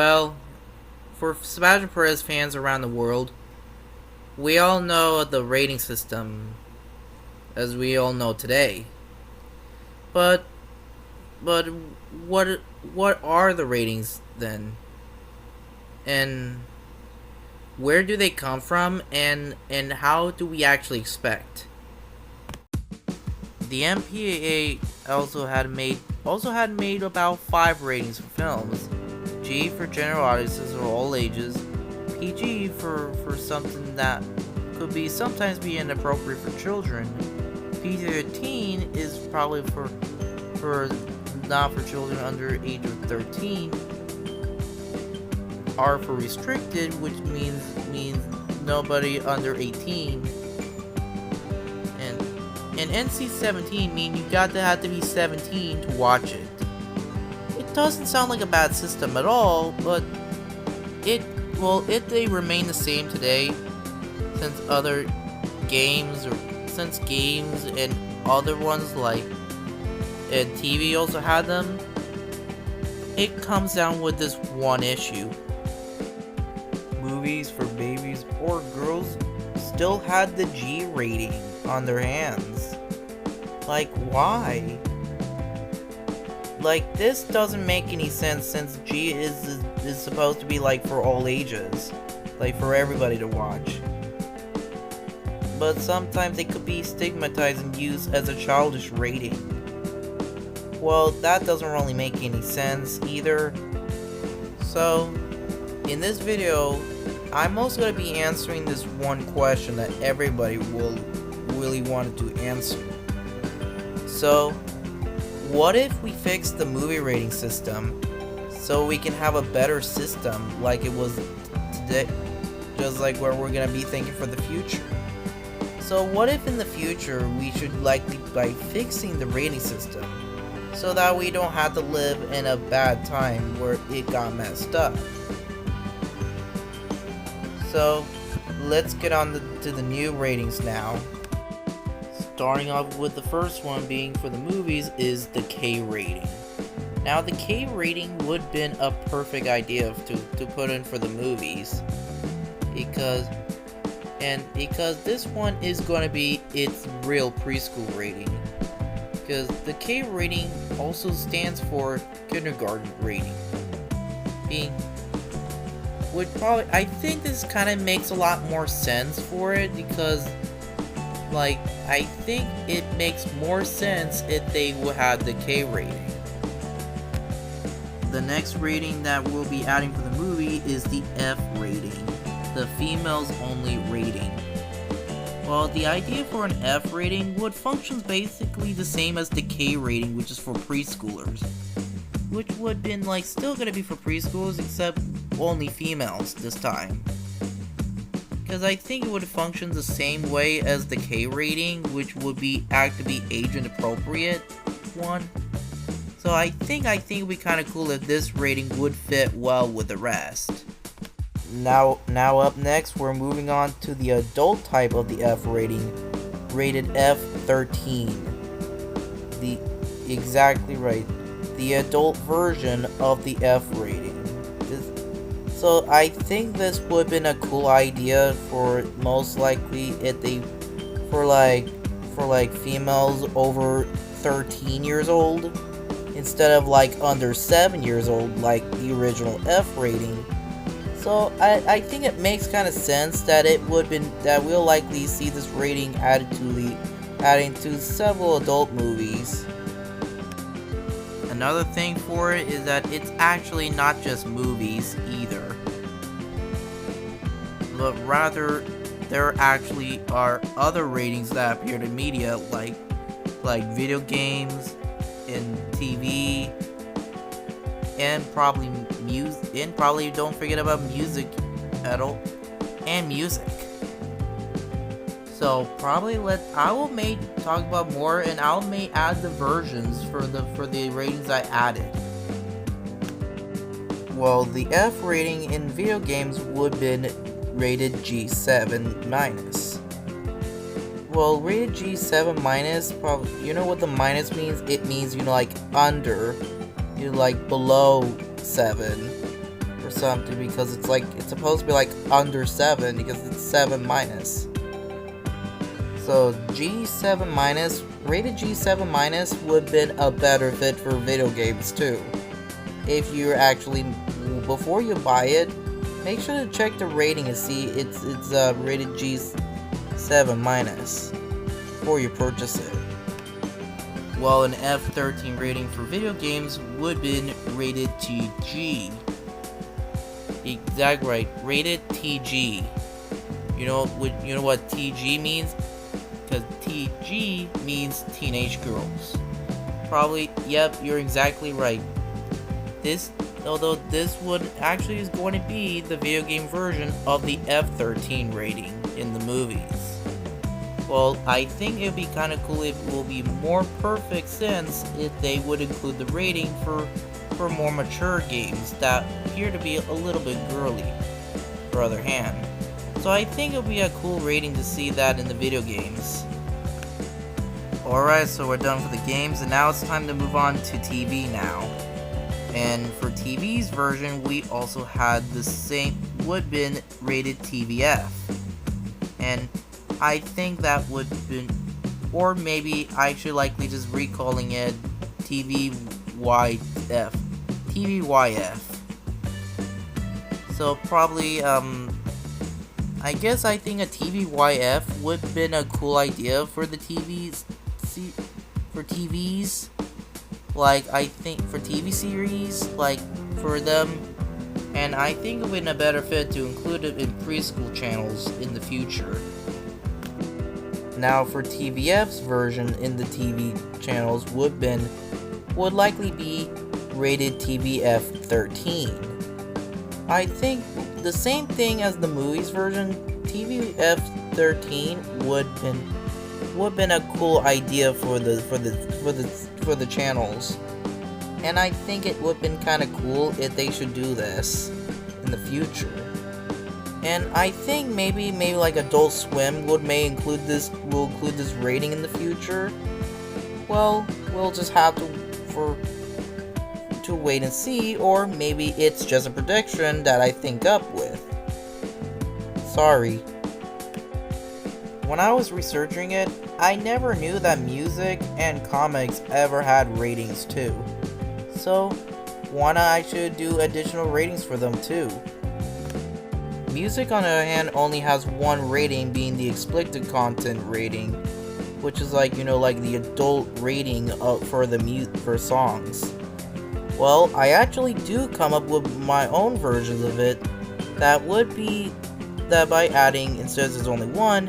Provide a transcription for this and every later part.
Well, for Sebastian Perez fans around the world, we all know the rating system as we all know today. But but what are the ratings then? And where do they come from and how do we actually expect? The MPAA also had made about 5 ratings for films. G for general audiences or all ages, PG for something that could be sometimes be inappropriate for children. PG-13 is probably for not for children under age of 13. R for restricted, which means nobody under 18. And NC-17 mean you have to be 17 to watch it. It doesn't sound like a bad system at all, but if they remain the same today, since other games and other ones like and TV also had them, it comes down with this one issue. Movies for babies or girls still had the G rating on their hands. Like, why? Like, this doesn't make any sense since G is supposed to be like for all ages, like for everybody to watch. But sometimes it could be stigmatized and used as a childish rating. Well, that doesn't really make any sense either. So, in this video, I'm also going to be answering this one question that everybody will really want to answer. So, what if we fix the movie rating system so we can have a better system like it was today, just like where we're going to be thinking for the future? So what if in the future we should likely by fixing the rating system so that we don't have to live in a bad time where it got messed up? So let's get on to the new ratings now. Starting off with the first one being for the movies is the K rating. Now the K rating would have been a perfect idea to put in for the movies because this one is going to be its real preschool rating. Because the K rating also stands for kindergarten rating. I think this kind of makes a lot more sense for it because, like, I think it makes more sense if they would have the K rating. The next rating that we'll be adding for the movie is the F rating, the females only rating. Well, the idea for an F rating would function basically the same as the K rating, which is for preschoolers. Which would have been like still gonna be for preschoolers except only females this time. Because I think it would function the same way as the K rating, which would be actively age inappropriate one. So I think it'd be kind of cool if this rating would fit well with the rest. Now up next, we're moving on to the adult type of the F rating, rated F13. Exactly right, the adult version of the F rating. So I think this would have been a cool idea for most likely if they, for like females over 13 years old, instead of like under 7 years old like the original F rating. So I think it makes kind of sense that we'll likely see this rating added to several adult movies. Another thing for it is that it's actually not just movies either, but rather there actually are other ratings that appear in media like video games and TV. And probably music, and probably don't forget about music at all, and music. So probably I will talk about more, and I'll add the versions for the ratings I added. Well, the F rating in video games would have been rated G7 minus. Well, rated G7 minus, probably, you know what the minus means? It means, like under, like below 7 or something because it's supposed to be like under 7 because it's 7 minus. So G7 minus, rated G7 minus would have been a better fit for video games too. If you're actually, before you buy it, make sure to check the rating and see it's rated G7 minus before you purchase it. While an F13 rating for video games would have been rated TG. Exactly right, rated TG. You know what TG means? Because TG means teenage girls. Probably, yep, you're exactly right. Although this would actually is going to be the video game version of the F13 rating in the movies. Well, I think it would be kind of cool if it will be more perfect sense if they would include the rating for more mature games that appear to be a little bit girly, for other hand. So I think it would be a cool rating to see that in the video games. Alright, so we're done for the games, and now it's time to move on to TV now. And for TV's version, we also had the same, would have been rated TVF. And I think that would have been, or maybe I should likely just recalling it TVYF. TVYF. So probably, I guess I think a TVYF would have been a cool idea for the TVs, like, I think for TV series, like, for them, and I think it would have been a better fit to include it in preschool channels in the future. Now for TVF's version in the TV channels would likely be rated TVF 13. I think the same thing as the movies version, TVF 13 would have been a cool idea for the channels, and I think it would have been kind of cool if they should do this in the future. And I think maybe like Adult Swim will include this rating in the future. Well, we'll just have to wait and see, or maybe it's just a prediction that I think up with. Sorry. When I was researching it, I never knew that music and comics ever had ratings too. So, why not I should do additional ratings for them too? Music on the other hand only has one rating, being the explicit content rating, which is like the adult rating for songs. Well, I actually do come up with my own versions of it. That would be that by adding, instead of there's only one,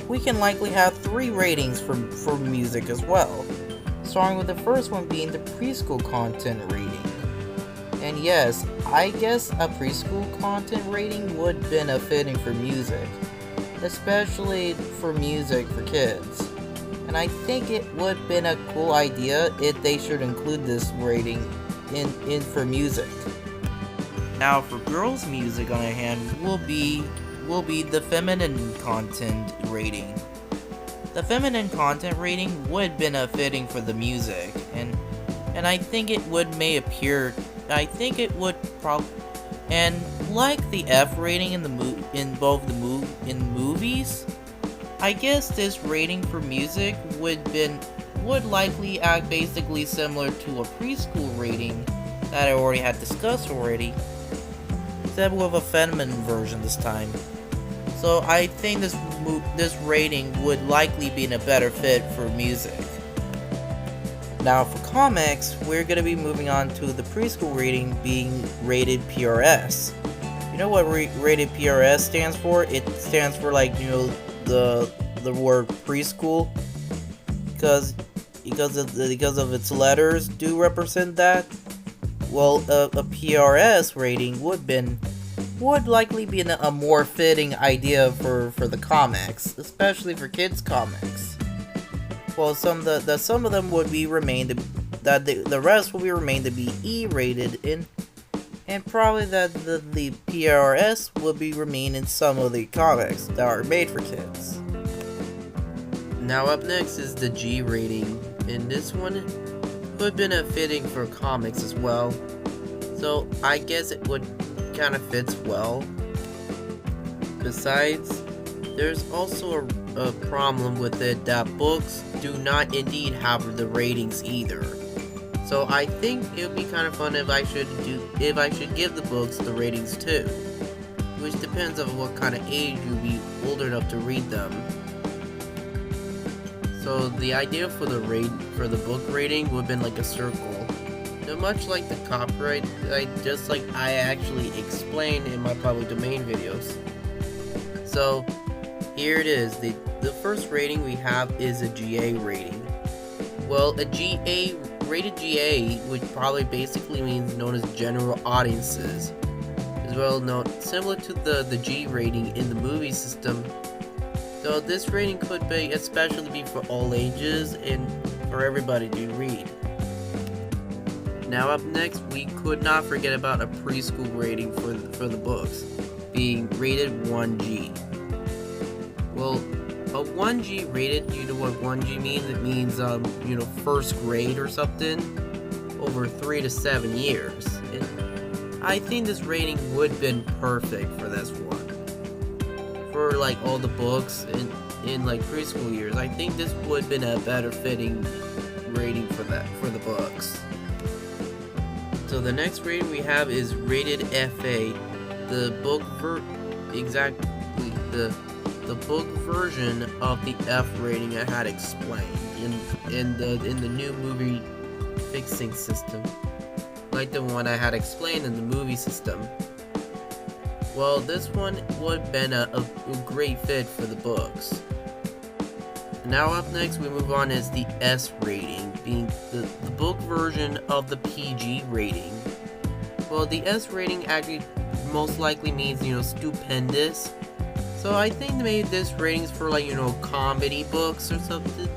we can likely have 3 ratings for music as well. Starting with the first one being the preschool content rating. And yes, I guess a preschool content rating would benefit for music, especially for music for kids. And I think it would have been a cool idea if they should include this rating in for music. Now for girls' music on the other hand will be the feminine content rating. The feminine content rating would benefit for the music, and I think it would and like the F rating in movies, I guess this rating for music would likely act basically similar to a preschool rating that I already had discussed already, except with a feminine version this time. So I think this rating would likely be in a better fit for music. Now for comics, we're going to be moving on to the preschool rating being rated PRS. You know what rated PRS stands for? It stands for the word preschool, because of its letters do represent that. Well, a PRS rating would likely be a more fitting idea for the comics, especially for kids comics. Well, some of them would be the rest will be remain to be E-rated and probably that the PRS will be remain in some of the comics that are made for kids. Now up next is the G rating, and this one would have been fitting for comics as well. So I guess it would kind of fits well. Besides, there's also a problem with it that books do not indeed have the ratings either. So I think it would be kind of fun if I should give the books the ratings too, which depends on what kind of age you'll be old enough to read them. So the idea for the book rating would have been like a circle. Now, much like the copyright, just like I actually explained in my public domain videos. So here it is. The first rating we have is a GA rating. Well, rated GA, which probably basically means known as general audiences, is well known, similar to the G rating in the movie system. So this rating could be especially be for all ages and for everybody to read. Now up next, we could not forget about a preschool rating for the books, being rated 1G. Well, a 1G rated, you know what 1G means? It means, first grade or something, over 3 to 7 years. I think this rating would have been perfect for this one. For like all the books in like preschool years, I think this would have been a better fitting rating for the books. So the next rating we have is rated FA. The book the book version of the F rating I had explained in the new movie fixing system, like the one I had explained in the movie system. Well, this one would have been a great fit for the books. Now up next we move on is the S rating, being the book version of the PG rating. Well, the S rating actually most likely means, stupendous. So I think maybe this rating's for like, comedy books or something.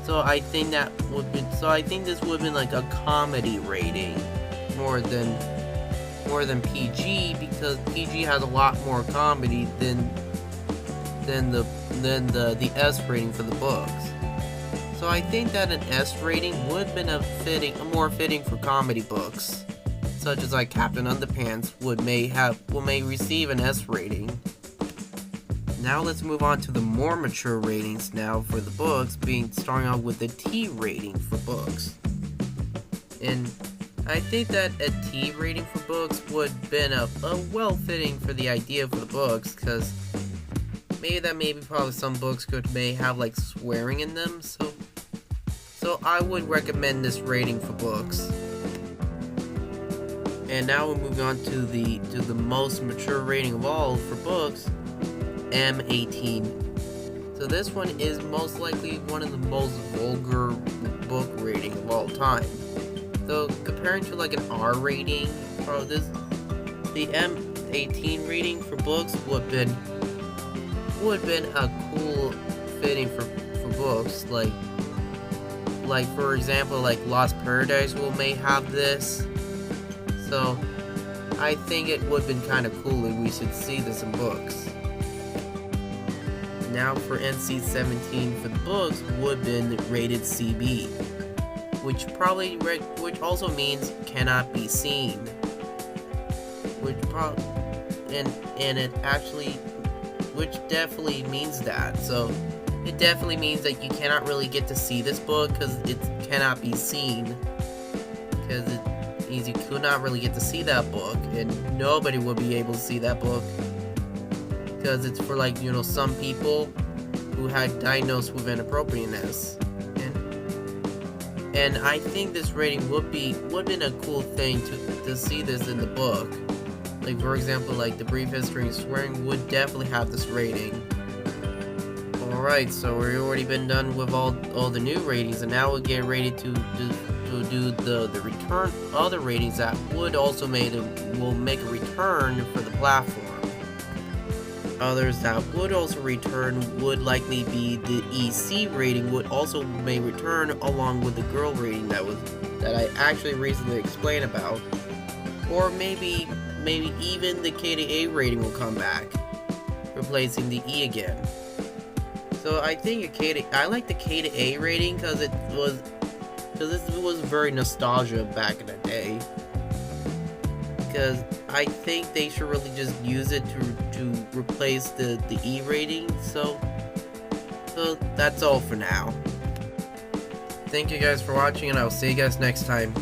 So I think this would have been like a comedy rating more than PG, because PG has a lot more comedy than the S rating for the books. So I think that an S rating would have been more fitting for comedy books, such as like Captain Underpants may receive an S rating. Now let's move on to the more mature ratings now for the books, starting out with the T rating for books. And I think that a T rating for books would have been a well-fitting for the idea for the books, because maybe probably some books may have like swearing in them, so I would recommend this rating for books. And now we're moving on to the most mature rating of all for books, M18. So this one is most likely one of the most vulgar book rating of all time. So comparing to like an R rating, the M18 rating for books would have been a cool fitting for books. Like for example, like Lost Paradise may have this. So I think it would have been kind of cool if we should see this in books. Now for NC-17 for the books would have been rated CB, which also means cannot be seen, which definitely means that. So it definitely means that you cannot really get to see this book because it cannot be seen, because it means you could not really get to see that book, and nobody would be able to see that book because it's for like some people who had diagnosed with inappropriateness. And I think this rating would have been a cool thing to see this in the book. Like for example, like The Brief History of Swearing would definitely have this rating. Alright, so we've already been done with all the new ratings, and now we'll get ready to do the other ratings that will make a return for the platform. Others that would also return would likely be the EC rating may return, along with the girl rating that I actually recently explained about. Or maybe even the K to A rating will come back, replacing the E again. So I think I like the K to A rating because this was very nostalgia back in the day. Because I think they should really just use it to replace the E rating. So that's all for now. Thank you guys for watching, and I'll see you guys next time.